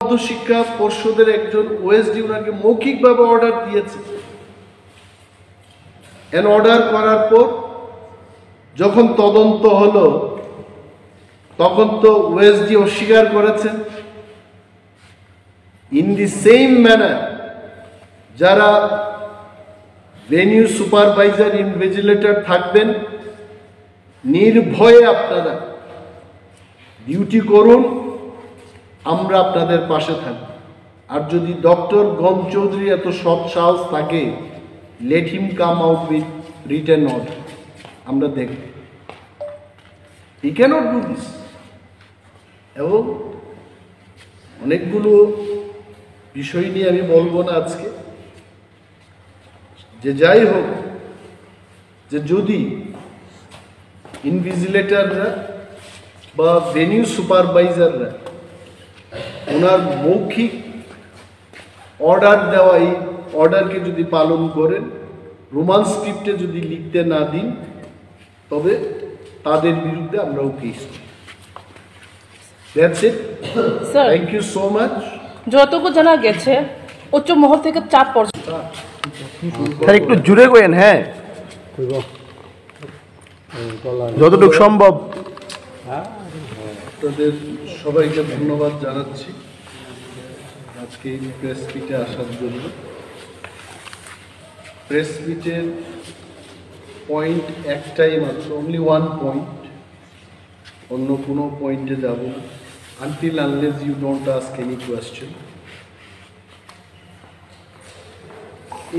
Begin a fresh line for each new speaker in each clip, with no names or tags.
মধ্যশিক্ষা পর্ষদের একজন ওএসডি ওনাকে মৌখিকভাবে অর্ডার দিয়েছে। অর্ডার করার পর যখন তদন্ত হলো তখন তো ওএসডি অস্বীকার করেছেন। ইন দি সেম ম্যানার যারা ভেনিউ সুপারভাইজার ইনভিজিলেটর থাকবেন, নির্ভয়ে আপনারা ডিউটি করুন, আমরা আপনাদের পাশে থাকব। আর যদি ডক্টর গম চৌধুরী এত সৎ সাহস থাকে, let him come out with written order, আমরা দেখব। He can't do this. এবং অনেকগুলো বিষয় নিয়ে আমি বলবো না আজকে, যে যাই হোক, যে যদি ইনভিজিলেটররা বা ভেনিউ সুপারভাইজাররা ওনার মৌখিক অর্ডার দেওয়া এই অর্ডারকে যদি পালন করেন, রোমান স্ক্রিপ্টে যদি লিখতে না দিন, তবে তাদের বিরুদ্ধে আমরাও কেস করি। That's it.
Sir,
thank you so much.
যতটুকু জানা গেছে উচ্চ মহল থেকে চাপ পড়ছে।
স্যার একটু জুড়ে কইেন। হ্যাঁ, যতটুকু সম্ভব।
আপনাদের সবাইকে ধন্যবাদ জানাচ্ছি আজকে এই প্রেস মিটে আসার জন্য। প্রেস মিটের পয়েন্ট একটাই মাত্র, অনলি ওয়ান পয়েন্ট, অন্য কোনো পয়েন্টে যাব না, until unless you don't ask any question.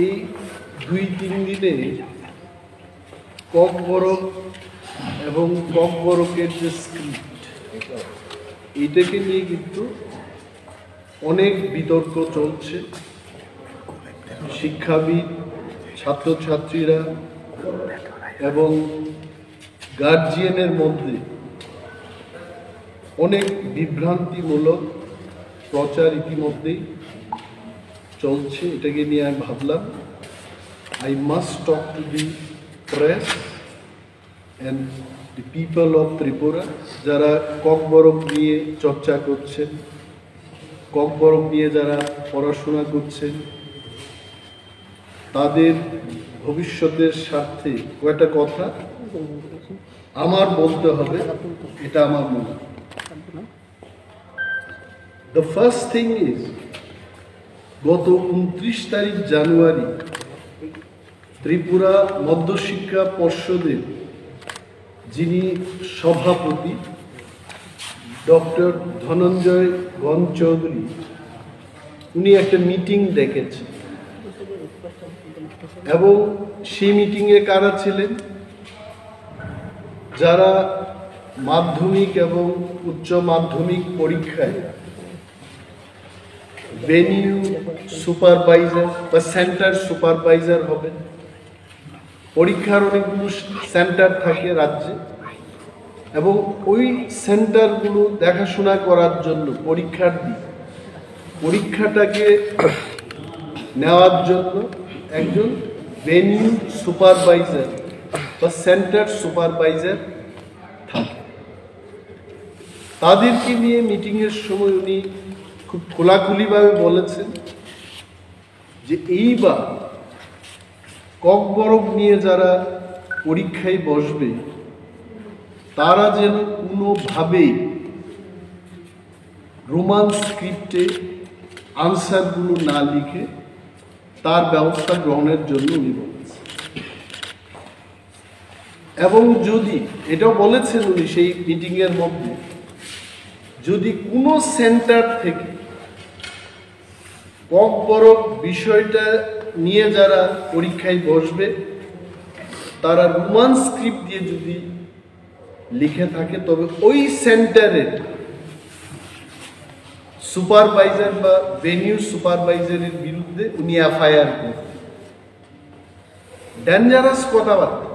এই 2-3 দিনে ককবরক এবং ককবরকের যে স্ক্রিপ্ট, এটাকে নিয়ে কিন্তু অনেক বিতর্ক চলছে। শিক্ষাবিদ, ছাত্রছাত্রীরা এবং গার্জিয়ানের মধ্যে অনেক বিভ্রান্তিমূলক প্রচার ইতিমধ্যেই চলছে। এটাকে নিয়ে আমি ভাবলাম I must talk to the press and the people of Tripura, যারা ককবরক নিয়ে চর্চা করছেন, ককবরক নিয়ে যারা পড়াশোনা করছেন, তাদের ভবিষ্যতের স্বার্থে কয়েকটা কথা আমার বলতে হবে, এটা আমার মনে হয়। The first thing is, গত 29 তারিখ জানুয়ারি ত্রিপুরা মধ্যশিক্ষা পর্ষদের যিনি সভাপতি ডক্টর ধনঞ্জয় গণ চৌধুরী, উনি একটা মিটিং ডেকেছেন। এবং সেই মিটিংয়ে কারা ছিলেন? যারা মাধ্যমিক এবং উচ্চ মাধ্যমিক পরীক্ষায় ভেনিউ সুপারভাইজার বা সেন্টার সুপারভাইজার হবেন। পরীক্ষার অনেকগুলো সেন্টার থাকে রাজ্যে, এবং ওই সেন্টারগুলো দেখাশোনা করার জন্য পরীক্ষাটাকে নেওয়ার জন্য একজন ভেনিউ সুপারভাইজার বা সেন্টার সুপারভাইজার থাকে। তাদেরকে নিয়ে মিটিংয়ের সময় উনি খুব খোলাখুলিভাবে বলেছেন যে এইবার ককবরক নিয়ে যারা পরীক্ষায় বসবে, তারা যেন কোনোভাবেই রোমান স্ক্রিপ্টে আনসারগুলো না লিখে তার ব্যবস্থা গ্রহণের জন্য উনি বলেছেন। এবং যদি এটাও বলেছেন উনি সেই মিটিংয়ের মধ্যে, যদি কোনো সেন্টার থেকে ককবরক বিষয়টা নিয়ে যারা পরীক্ষায় বসবে, তারা রোমান স্ক্রিপ্ট দিয়ে যদি লিখে থাকে, তবে ওই সেন্টারের সুপারভাইজার বা ভেনিউ সুপারভাইজারের বিরুদ্ধে উনি এফআইআর করবেন। ডেঞ্জারাস কথাবার্তা।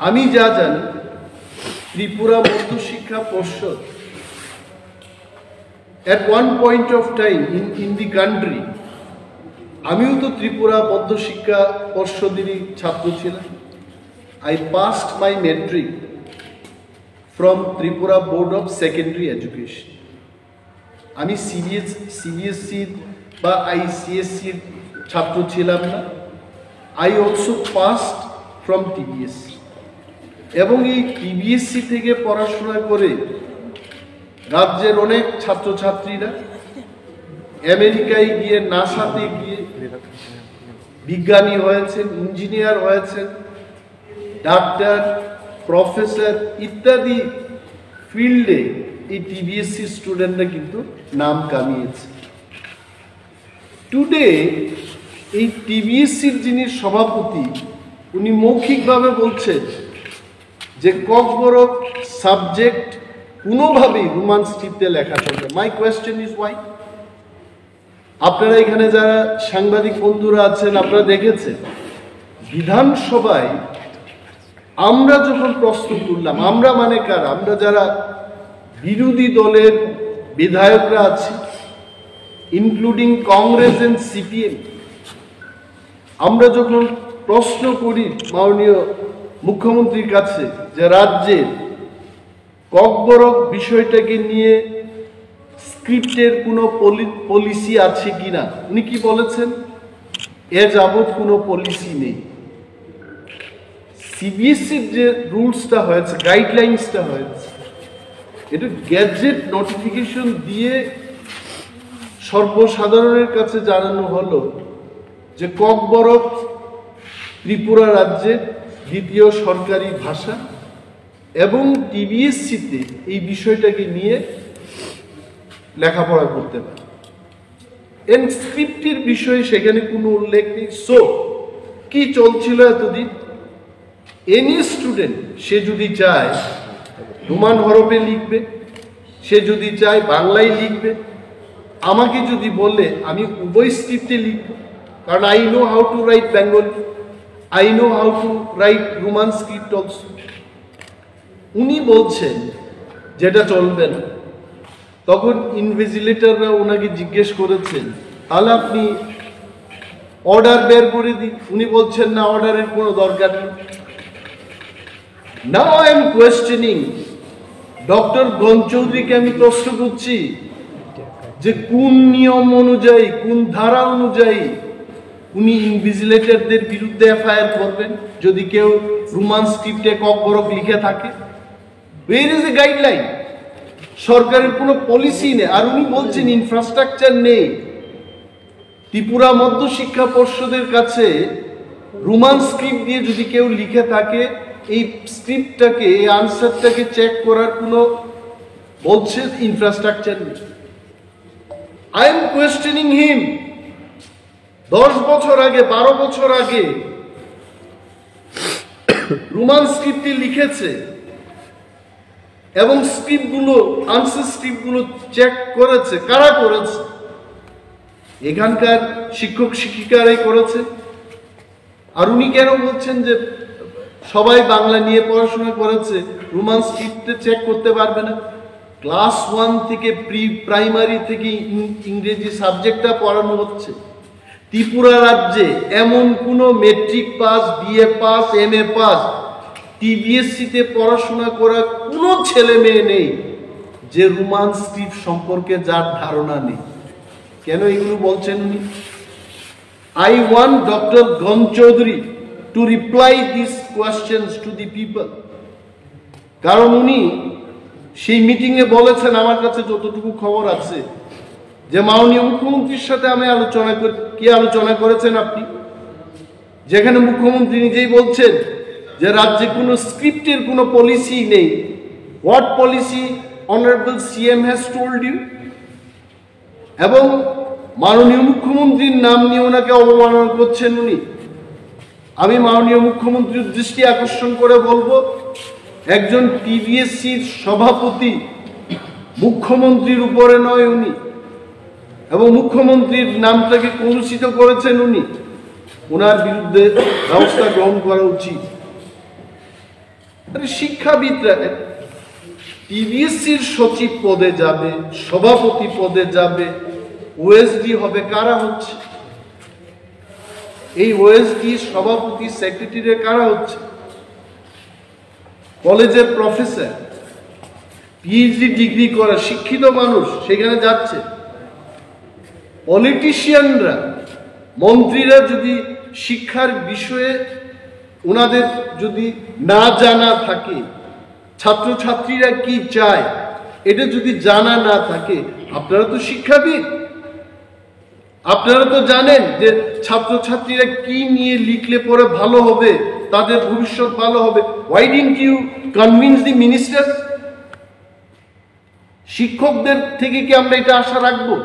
আমি যা জানি, ত্রিপুরা মধ্যশিক্ষা পর্ষদ at one point of time in the country, আমিও তো ত্রিপুরা মধ্যশিক্ষা পর্ষদেরই ছাত্র ছিলাম। I passed my metric from Tripura Board of Secondary Education. আমি সিবিএসসির বা আইসিএসসির ছাত্র ছিলাম না। I also passed from TBSC, এবং এই টিবিএসসি থেকে পড়াশোনা করে রাজ্যের অনেক ছাত্রছাত্রীরা আমেরিকায় গিয়ে, নাসাতে গিয়ে বিজ্ঞানী হয়েছেন, ইঞ্জিনিয়ার হয়েছেন, ডাক্তার, প্রফেসর ইত্যাদি ফিল্ডে এই টিবিএসসি স্টুডেন্টরা কিন্তু নাম কামিয়েছে। টুডে এই টিবিএসসির যিনি সভাপতি, উনি মৌখিকভাবে বলছেন যে ককবরক সাবজেক্ট কোনোভাবেই রোমান স্ক্রিপ্টে লেখা চলবে। My question is Y? আপনারা এখানে যারা সাংবাদিক বন্ধুরা আছেন, আপনারা দেখেছেন বিধানসভায় আমরা যখন প্রশ্ন তুললাম, আমরা মানে কারা? আমরা যারা বিরোধী দলের বিধায়করা আছি, ইনক্লুডিং কংগ্রেস এন্ড সিপিএম, আমরা যখন প্রশ্ন করি মাননীয় মুখ্যমন্ত্রীর কাছে যে রাজ্যের ককবরক বিষয়টাকে নিয়ে স্ক্রিপ্টের কোনো পলিসি আছে কিনা, উনি কি বলেছেন? এ যাবৎ কোনো পলিসি নেই। সিবিএসসির যে রুলসটা হয়েছে, গাইডলাইন্সটা হয়েছে, এটা গ্যাজেট নোটিফিকেশন দিয়ে সর্বসাধারণের কাছে জানানো হলো যে ককবরক ত্রিপুরা রাজ্যের দ্বিতীয় সরকারি ভাষা, এবং টিবিএসসিতে এই বিষয়টাকে নিয়ে লেখাপড়া করতে পারে। স্ক্রিপ্টের বিষয়ে সেখানে কোনো উল্লেখ নেই। সো কি চলছিল এতদিন? এনি স্টুডেন্ট সে যদি চায় রোমান হরফে লিখবে, সে যদি চায় বাংলায় লিখবে। আমাকে যদি বলে আমি উভয় স্ক্রিপ্টে লিখব, কারণ I know how to right Bengali, I know how to right Roman script also. উনি বলছেন যেটা চলবে না। তখন ইনভিজিলেটররা ওনাকে জিজ্ঞেস করেছেন, তাহলে আপনি অর্ডার বের করে দিন। উনি বলছেন না, অর্ডারের কোনো দরকার নেই। Now I am questioning doctor গঞ্চৌধুরীকে, আমি প্রশ্ন করছি যে কোন নিয়ম অনুযায়ী, কোন ধারা অনুযায়ী উনি ইনভিজিলেটরদের বিরুদ্ধে এফআইআর করবেন যদি কেউ রোমান স্ক্রিপ্টে ককবরক লিখে থাকে? ওয়ের ইজ এ গাইডলাইন? সরকারের কোনো পলিসি নেই। আর উনি বলছেন ইনফ্রাস্ট্রাকচার নেই। ত্রিপুরা মধ্য শিক্ষা পর্ষদের কাছে রোমান স্ক্রিপ্ট দিয়ে যদি কেউ লিখে থাকে, এই স্ক্রিপ্টটাকে, এই আনসারটাকে চেক করার কোনো বলছে ইনফ্রাস্ট্রাকচার নেই। আই এম কোয়েশ্চেনিং হিম। 10 বছর আগে, 12 বছর আগে রোমান স্ক্রিপ্টে লিখেছে, এবং স্ক্রিপ্টগুলো, আনসার স্ক্রিপ্টগুলো চেক করেছে। কারা করেছে? এখানকার শিক্ষক শিক্ষিকারাই করেছে। আর উনি কেন বলছেন যে সবাই বাংলা নিয়ে পড়াশোনা করেছে, রোমান স্ক্রিপ্টে চেক করতে পারবে না? ক্লাস 1 থেকে প্রাইমারি থেকে ইংরেজি সাবজেক্টটা পড়ানো হচ্ছে। ত্রিপুরা রাজ্যে এমন কোনো matric pass, BA pass, MA pass, টিবিএসসিতে পড়াশোনা করা কোনো ছেলে মেয়ে নেই যে রোমান স্ক্রিপ্ট সম্পর্কে যার ধারণা নেই। কেন এগুলো বলছেন উনি? I want doctor Ganchaudhuri to reply this questions to the people. কারণ উনি সেই মিটিংয়ে বলেছেন, আমার কাছে যতটুকু খবর আছে, যে মাননীয় মুখ্যমন্ত্রীর সাথে আমি আলোচনা করেছেন আপনি, যেখানে মুখ্যমন্ত্রী নিজেই বলছেন যে রাজ্যে কোনো স্ক্রিপ্টের কোনো পলিসি নেই। What policy honourable CM has told you? এবং মাননীয় মুখ্যমন্ত্রীর নাম নিয়ে ওনাকে অবমাননা করছেন উনি। আমি মাননীয় মুখ্যমন্ত্রীর দৃষ্টি আকর্ষণ করে বলবো, একজন টিবিএসসির সভাপতি মুখ্যমন্ত্রীর উপরে নয় উনি, এবং মুখ্যমন্ত্রীর নামটাকে কলুষিত করেছেন উনি। ওনার বিরুদ্ধে ব্যবস্থা গ্রহণ করা উচিত। শিক্ষাবিদরা টিবিএসসির সচিব পদে যাবে, সভাপতি পদে যাবে, ওএসডি হবে। কারা হচ্ছে এই ওএসডি, সভাপতি, সেক্রেটারি? কারা হচ্ছে? কলেজের প্রফেসর, পিএইচডি ডিগ্রি করা শিক্ষিত মানুষ সেখানে যাচ্ছে। পলিটিশিয়ানরা, মন্ত্রীরা যদি শিক্ষার বিষয়ে ওনাদের যদি না জানা থাকে, ছাত্রছাত্রীরা কি চায় এটা যদি জানা না থাকে, আপনারা তো শিক্ষাবিদ, আপনারা তো জানেন যে ছাত্রছাত্রীরা কি নিয়ে লিখলে পরে ভালো হবে, তাদের ভবিষ্যৎ ভালো হবে। Why didn't you convince the minister? শিক্ষকদের থেকে কি আমরা এটা আশা রাখবো?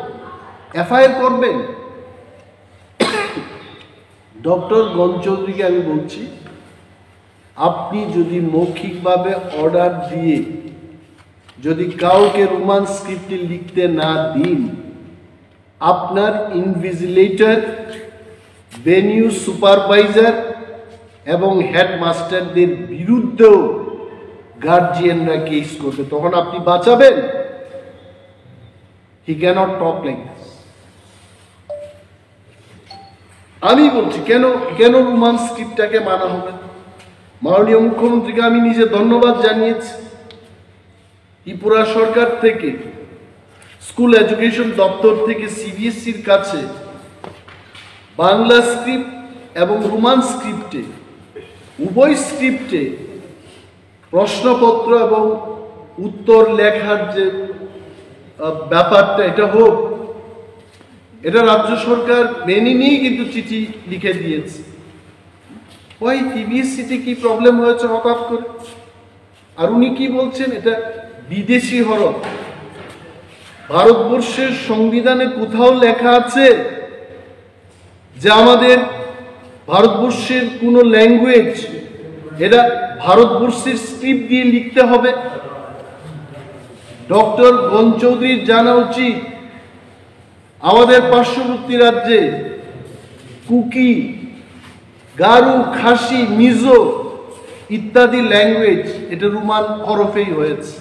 এফআইআর করবেন। ডক্টর গণচৌধুরীকে আমি বলছি, আপনি যদি মৌখিকভাবে অর্ডার দিয়ে যদি কাউকে রোমান স্ক্রিপ্টে লিখতে না দিন, আপনার ইনভিজিলেটর, ভেনিউ সুপারভাইজার এবং হেডমাস্টারদের বিরুদ্ধেও গার্জিয়ানরা কেস করবে, তখন আপনি বাঁচাবেন? হি ক্যানট টক লাইক দিস। আমি বলছি কেন কেন রোমান স্ক্রিপ্টটাকে মানা হবে? মাননীয় মুখ্যমন্ত্রীকে আমি নিজে ধন্যবাদ জানিয়েছি। ত্রিপুরা সরকার থেকে, স্কুল এডুকেশন দপ্তর থেকে সিবিএসসির কাছে বাংলা স্ক্রিপ্ট এবং রোমান স্ক্রিপ্টে, উভয় স্ক্রিপ্টে প্রশ্নপত্র এবং উত্তর লেখার যে ব্যাপারটা এটা হোক, এটা রাজ্য সরকার মেনে নিয়েই কিন্তু চিঠি লিখে দিয়েছে। ওই সিবিএসসিতে কি প্রবলেম হয়েছে হঠাৎ করে? আর উনি কি বলছেন এটা বিদেশি হরফ। ভারতবর্ষের সংবিধানে কোথাও লেখা আছে যে আমাদের ভারতবর্ষের কোনো ল্যাঙ্গুয়েজ এটা ভারতবর্ষের স্ক্রিপ্ট দিয়ে লিখতে হবে? ডক্টর গণচৌধুরীর জানা উচিত আমাদের পার্শ্ববর্তী রাজ্যে কুকি, গারু, খাসি, মিজো ইত্যাদি ল্যাঙ্গুয়েজ এটা রোমান হরফেই হয়েছে।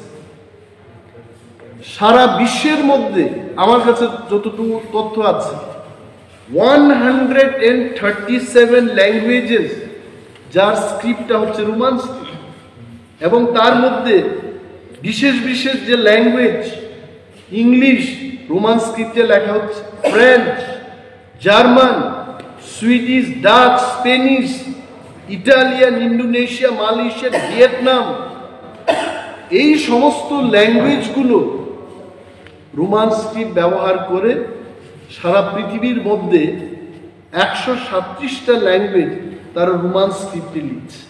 সারা বিশ্বের মধ্যে আমার কাছে যতটুকু তথ্য আছে 137 ল্যাঙ্গুয়েজেস যার স্ক্রিপ্টটা হচ্ছে রোমান স্ক্রিপ্ট, এবং তার মধ্যে বিশেষ বিশেষ যে ল্যাঙ্গুয়েজ, ইংলিশ রোমান স্ক্রিপ্টে লেখা হচ্ছে, French, German, Swedish, Dutch, Spanish, Italian, Indonesia, Malaysia, Vietnam, এই সমস্ত ল্যাঙ্গুয়েজগুলো রোমান স্ক্রিপ্ট ব্যবহার করে সারা পৃথিবীর মধ্যে 137টা ল্যাঙ্গুয়েজ তারা রোমান স্ক্রিপ্টে লিখছে।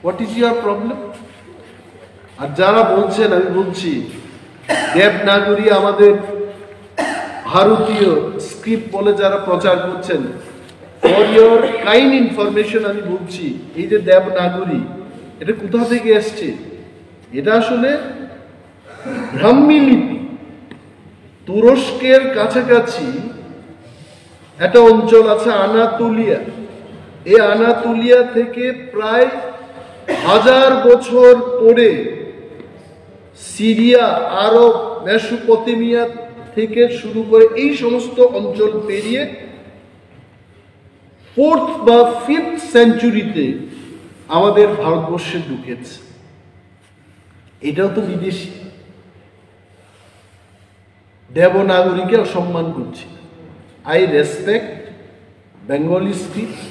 What is your problem? আর যারা বলছেন, আমি বলছি দেবনাগরী আমাদের ভারতীয় স্ক্রিপ্ট বলে যারা প্রচার করছেন, ফর ইউর কাইন্ড ইনফরমেশন আমি বলছি, এই যে দেবনাগরী এটা কোথা থেকে এসছে? এটা আসলে ব্রাহ্মী লিপি। তুরস্কের কাছাকাছি একটা অঞ্চল আছে আনাতোলিয়া, এই আনাতোলিয়া থেকে প্রায় 1000 বছর পরে সিরিয়া, আরব, মেসোপটেমিয়া থেকে শুরু করে এই সমস্ত অঞ্চল পেরিয়ে 4th বা 5th সেঞ্চুরিতে আমাদের ভারতবর্ষে ঢুকেছে। এটাও তো বিদেশি। দেবনাগরীকে অসম্মান করছি। I respect Bengali script,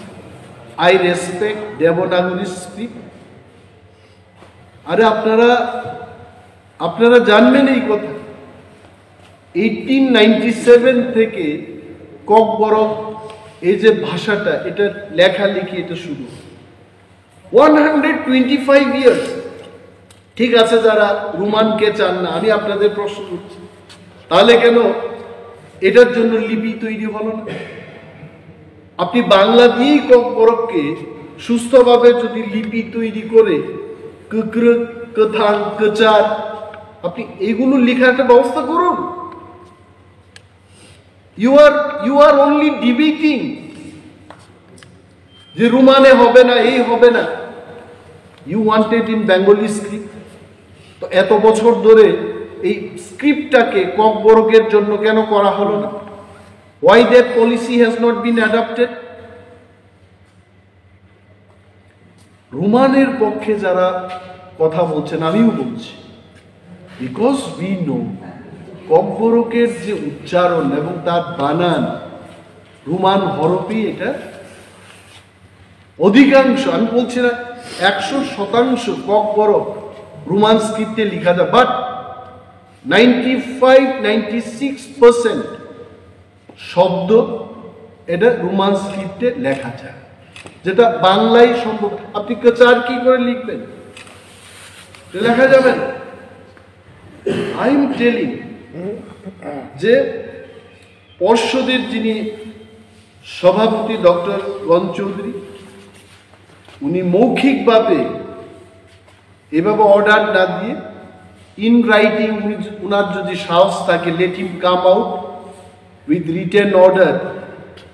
I respect Devanagari script. আরে আপনারা জানবেন এই কথা, 1897 থেকে ককবরক এই যে ভাষাটা, এটা লেখালেখি এটা শুরু 125 ইয়ার্স। ঠিক আছে, যারা রোমানকে চান না, আমি আপনাদের প্রশ্ন করছি, তাহলে কেন এটার জন্য লিপি তৈরি হলো না? আপনি বাংলা দিয়েই ককবরককে সুস্থভাবে যদি লিপি তৈরি করে কুকর, কথান, কচার, আপনি এইগুলো লেখার একটা ব্যবস্থা করুন। ইউ আর অনলি ডিবেটিং যে রোমানে হবে না, এই হবে না। You wanted in Bengali script. তো এত বছর ধরে এই স্ক্রিপ্টটাকে ককবরকের জন্য কেন করা হলো না? Why that policy has not been adopted? রোমানের পক্ষে যারা কথা বলছেন, আমিও বলছি, বিকজ উই নো ককবরকের যে উচ্চারণ এবং তার বানান রোমান হরফে এটা অধিকাংশ, আমি বলছি না 100% ককবরক রোমান স্ক্রিপ্টে লেখা যায়, বাট 95-96% শব্দ এটা রোমান স্ক্রিপ্টে লেখা যায়, যেটা বাংলায় সম্ভব। আপনি চার কি করে লিখবেন, লেখা যাবে না। আই এম টেলিং যে পর্ষদের যিনি সভাপতি ডক্টর গণ চৌধুরী, উনি মৌখিকভাবে এভাবে অর্ডার না দিয়ে ইন রাইটিং, উনার যদি সাহস থাকে, let him come out with written order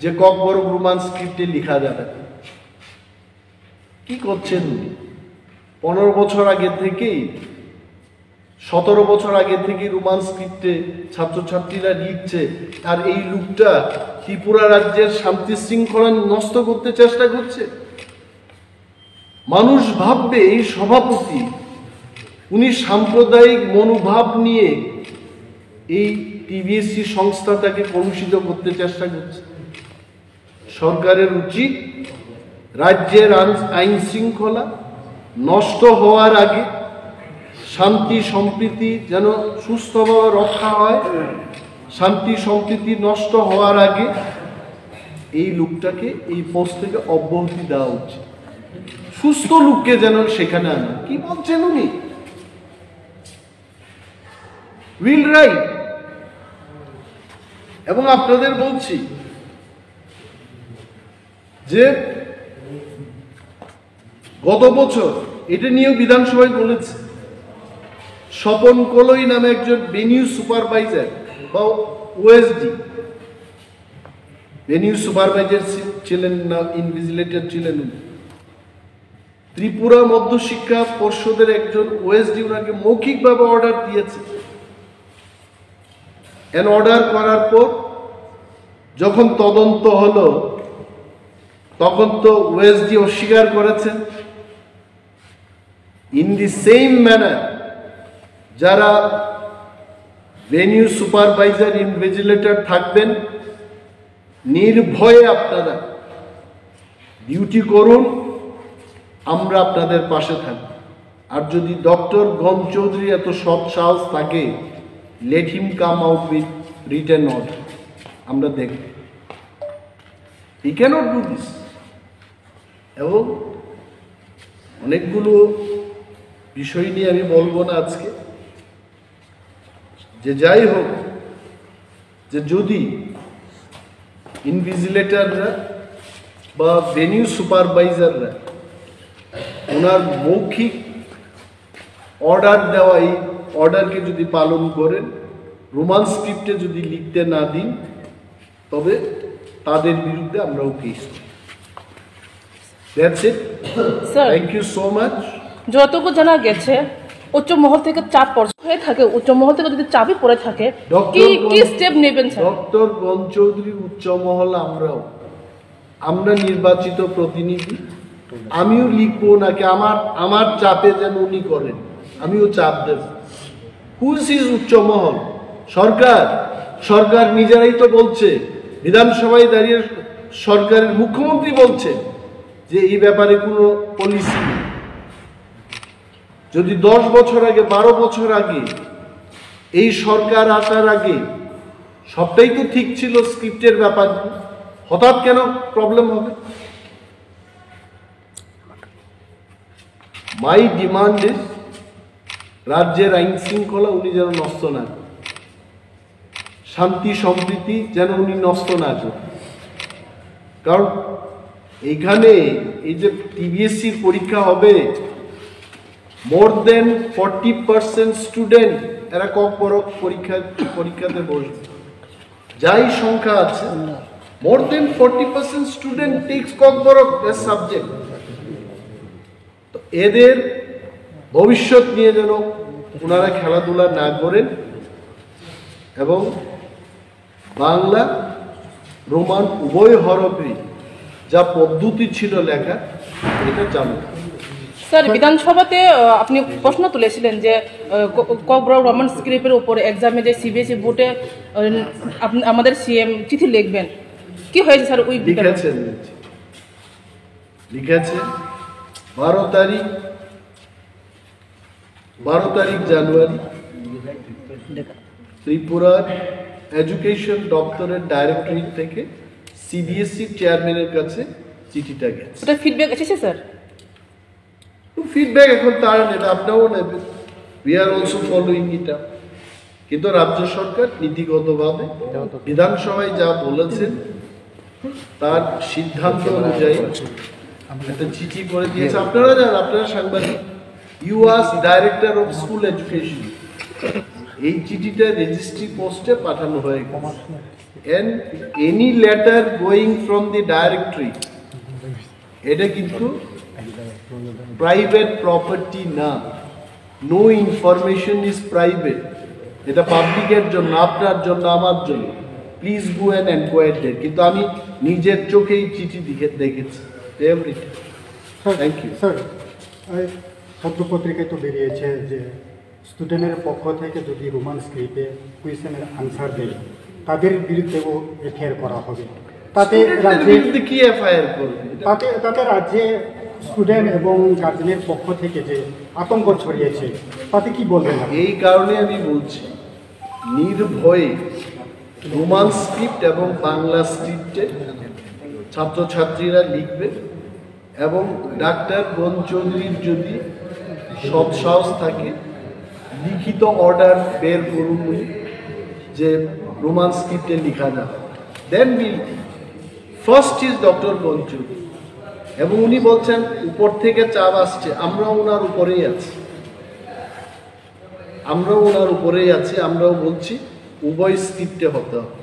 যে ককবরক রোমান স্ক্রিপ্টে লেখা যাবে। কি করছেন উনি? 15 বছর আগে থেকেই, 17 বছর আগে থেকে রোমান স্ক্রিপ্টে ছাত্রছাত্রীরা লিখছে, আর এই লোকটা ত্রিপুরা রাজ্যের শান্তি শৃঙ্খলা নষ্ট করতে চেষ্টা করছে। মানুষ ভাববে এই সভাপতি উনি সাম্প্রদায়িক মনোভাব নিয়ে এই টিবিএসসি সংস্থাটাকে কলুষিত করতে চেষ্টা করছে। সরকারের উচিত রাজ্যের আইন শৃঙ্খলা নষ্ট হওয়ার আগে, শান্তি সম্প্রীতি যেন সুস্থভাবে রক্ষা হয়, শান্তি সম্প্রীতি নষ্ট হওয়ার আগে এই লোকটাকে এই পোস্ট থেকে অব্যাহতি দেওয়া উচিত। সুস্থ লোককে যেন সেখানে আনে। কি বলছেন উনি? Will write. এবং আপনাদের বলছি যে গত বছর এটা নিয়েও বিধানসভায় বলেছে, স্বপন কলই নামে একজন ভেনিউ সুপারভাইজার বা ওএসডি, ভেনিউ সুপারভাইজার ছিলেন না, ইনভিজিলেটর ছিলেন উনি, ত্রিপুরা মধ্যশিক্ষা পর্ষদের একজন ওএসডি ওনাকে মৌখিকভাবে অর্ডার দিয়েছে। এন অর্ডার করার পর যখন তদন্ত হলো তখন তো ওএসডি অস্বীকার করেছেন। ইন দি সেম ম্যানার যারা ভেনিউ সুপারভাইজার ইনভিজিলেটর থাকবেন, নির্ভয়ে আপনারা ডিউটি করুন, আমরা আপনাদের পাশে থাকব। আর যদি ডক্টর গণ চৌধুরী এত সৎ সাহস থাকে, let him come out with written order, আমরা দেখব। He can't do this. এবং অনেকগুলো বিষয় নিয়ে আমি বলবো না আজকে, যে যাই হোক, যে যদি ইনভিজিলেটররা বা ভেনিউ সুপারভাইজাররা ওনার মৌখিক অর্ডার দেওয়া এই অর্ডারকে যদি পালন করেন, রোমান স্ক্রিপ্টে যদি লিখতে না দিন, তবে তাদের বিরুদ্ধে আমরাও কেস করি। That's it.
Sir,
thank you so much.
যতটুকু জানা গেছে উচ্চ মহল থেকে চাপ হয়ে থাকে, উচ্চ মহল থেকে যদি চাপই পড়ে থাকে, কি কি স্টেপ নেবেন স্যার?
ডক্টর গণ চৌধুরীর উচ্চ মহল আমরা নির্বাচিত প্রতিনিধি, আমিও লিখবো নাকি আমার চাপে যেন উনি করেন, আমিও চাপ দেব। হুইচ ইজ উচ্চ মহল? সরকার নিজেরাই তো বলছে, বিধানসভায় দাঁড়িয়ে সরকারের মুখ্যমন্ত্রী বলছে যে এই ব্যাপারে কোনো পলিসি নেই। যদি 10 বছর আগে, 12 বছর আগে এই সরকার আসার আগে সবটাই তো ঠিক ছিল স্ক্রিপ্টের ব্যাপার, হঠাৎ কেন প্রবলেম হবে? মাই ডিমান্ড ইজ রাজ্যের আইন শৃঙ্খলা উনি যেন নষ্ট না করেন, শান্তি সম্প্রীতি যেন উনি নষ্ট না করেন। কারণ এইখানে এই যে টিবিএসসির পরীক্ষা হবে, মোর দেন 40% স্টুডেন্ট এরা ককবরক পরীক্ষাতে বসবে। যাই সংখ্যা আছে, more than 40% student takes Kokborok as subject. তো এদের ভবিষ্যৎ নিয়ে যেন ওনারা খেলাধুলা না করেন এবং বাংলা রোমান উভয় হরফে যা পদ্ধতি ছিল লেখা, এটা চালু।
স্যার বিধানসভাতে আপনি প্রশ্ন তুলেছিলেন যে রোমান স্ক্রিপ্টের উপরে এক্সামে যে সিবিএসই বোর্ডে আমাদের সিএম চিঠি লিখবেন, কি হয়েছে স্যার? ওই
লিখেছে 12 তারিখ জানুয়ারি ত্রিপুরার এডুকেশন দপ্তরের ডাইরেক্টরেট থেকে সিবিএসই চেয়ারম্যানের কাছে চিঠিটা গেছে।
ওটা ফিডব্যাক এসেছে স্যার?
ফিডব্যাক এখন তারা নেবে, আপনারাও নেবে, we are also following it up. কিন্তু রাজ্য সরকার নীতিগতভাবে বিধানসভায় যা বলেছেন তার সিদ্ধান্ত অনুযায়ী একটা চিঠি করে দিয়েছে। আপনারা জানেন, আপনারা সাংবাদিক, you was director of school education, এই চিঠিটা রেজিস্ট্রি পোস্টে পাঠানো হয়ে গেছে। And any letter going from the directory, এটা কিন্তু প্রাইভেট প্রপার্টি না, নো ইনফরমেশন ইজ প্রাইভেট, এটা পাবলিকের জন্য, আপনার জন্য, আমার জন্য, please go and enquire there. কিন্তু আমি নিজের চোখেই চিঠি দেখেছি, এভরিথিং। Thank you
sir. পত্রপত্রিকায় তো বেরিয়েছে যে স্টুডেন্টের পক্ষ থেকে যদি রোমান স্ক্রিপ্টে কোয়েশ্চেনের আনসার দেয় তাদের বিরুদ্ধেও এফআইআর করা হবে। তাতে রাজ্যে
কি এফআইআর করবে?
তাতে রাজ্যে স্টুডেন্ট এবং গার্জেনের পক্ষ থেকে যে আতঙ্ক ছড়িয়েছে, তাতে কি বলবেন?
এই কারণে আমি বলছি, নির্ভয়ে রোমান স্ক্রিপ্ট এবং বাংলা স্ক্রিপ্টে ছাত্রছাত্রীরা লিখবে, এবং ডাক্তার গণ চৌধুরীর যদি সৎসাহস থাকে লিখিত অর্ডার বের করুন যে রোমান স্ক্রিপ্টে লেখা যাবে, then will first is doctor Gana Chowdhury. এবং উনি বলছেন উপর থেকে চাপ আসছে, আমরাও ওনার উপরেই আছি, আমরাও বলছি উভয় স্ক্রিপ্টে হতে হবে।